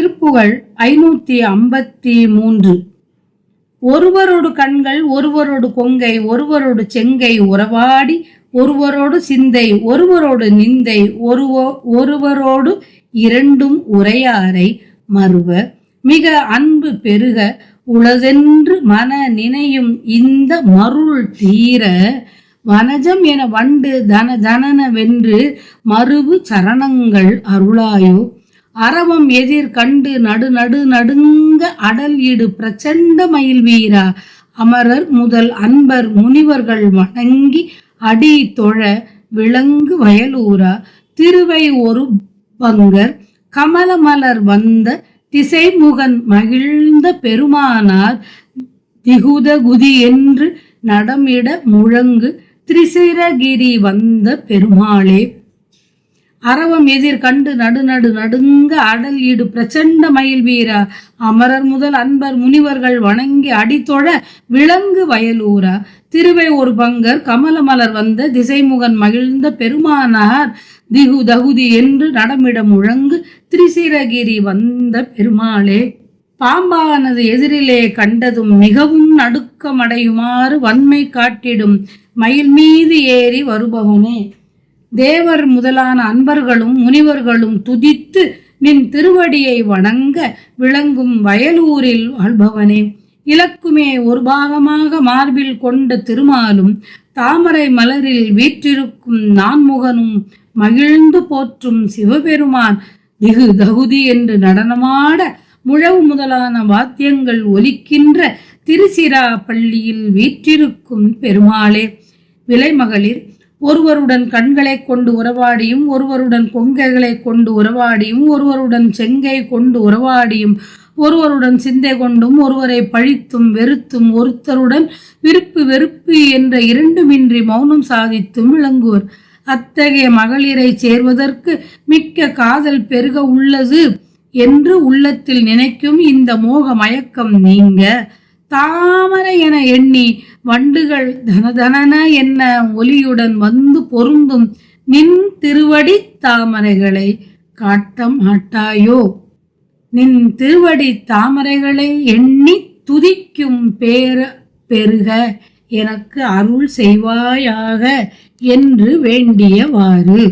திருப்புகழ் 553. ஒருவரோடு கண்கள் ஒருவரோடு கொங்கை ஒருவரோடு செங்கை உறவாடி ஒருவரோடு சிந்தை ஒருவரோடு நிந்தை ஒருவரோடு இரண்டும் உரையாரை மறுவ மிக அன்பு பெருக உளதென்று மன நினையும் இந்த மருள் தீர வனஜம் என வண்டு தனன வென்று மறுவு சரணங்கள் அருளாயோ அரவம் எதிர் கண்டு நடுங்க அடல் ஈடு பிரச்சண்ட மயில் வீரா அமரர் முதல் அன்பர் முனிவர்கள் வணங்கி அடி தொழ விளங்கு வயலூரா திருவை ஒரு பங்கர் கமலமலர் வந்த திசைமுகன் மகிழ்ந்த பெருமானார் திகுத குதி என்று நடமிட முழங்கு திரிசிரகிரி வந்த பெருமாளே அரவம் எதிர் கண்டு நடுங்க அடல் ஈடு பிரச்சண்ட மயில் வீரா அமரர் முதல் அன்பர் முனிவர்கள் வணங்கி அடித்தொழ விளங்கு வயலூரா திருவை ஒரு பங்கர் கமலமலர் வந்த திசைமுகன் மகிழ்ந்த பெருமானார் தகுதி என்று நடமிட முழங்கு திரிசிரகிரி வந்த பெருமாளே பாம்பானது எதிரிலே கண்டதும் மிகவும் நடுக்கமடையுமாறு வன்மை காட்டிடும் மயில் மீது ஏறி வருபவனே தேவர் முதலான அன்பர்களும் முனிவர்களும் துதித்து நின் திருவடியை வணங்க விளங்கும் வயலூரில் வாழ்பவனே இலக்குமே ஒரு பாகமாக மார்பில் கொண்ட திருமாலும் தாமரை மலரில் வீற்றிருக்கும் நான்முகனும் மகிழ்ந்து போற்றும் சிவபெருமான் தகுதி என்று நடனமாட முழவு முதலான வாத்தியங்கள் ஒலிக்கின்ற திருச்சிரா பள்ளியில் வீற்றிருக்கும் பெருமாளே விலைமகளிர் ஒருவருடன் கண்களை கொண்டு உறவாடியும் ஒருவருடன் கொங்கைகளை கொண்டு உறவாடியும் ஒருவருடன் செங்கை கொண்டு உறவாடியும் ஒருவருடன் சிந்தை கொண்டும் ஒருவரை பழித்தும் வெறுத்தும் ஒருத்தருடன் வெறுப்பு என்ற இரண்டுமின்றி மௌனம் சாதித்தும் விளங்குவர் அத்தகைய மகளிரை சேர்வதற்கு மிக்க காதல் பெருக உள்ளது என்று உள்ளத்தில் நினைக்கும் இந்த மோக மயக்கம் நீங்க தாமரை என எண்ணி வண்டுகள் தனதன என்ன ஒலியுடன் வந்து பொருந்தும் நின் திருவடி தாமரைகளை காட்ட மாட்டாயோ நின் திருவடி தாமரைகளை எண்ணி துதிக்கும் பெருக எனக்கு அருள் செய்வாயாக என்று வேண்டியவாறு.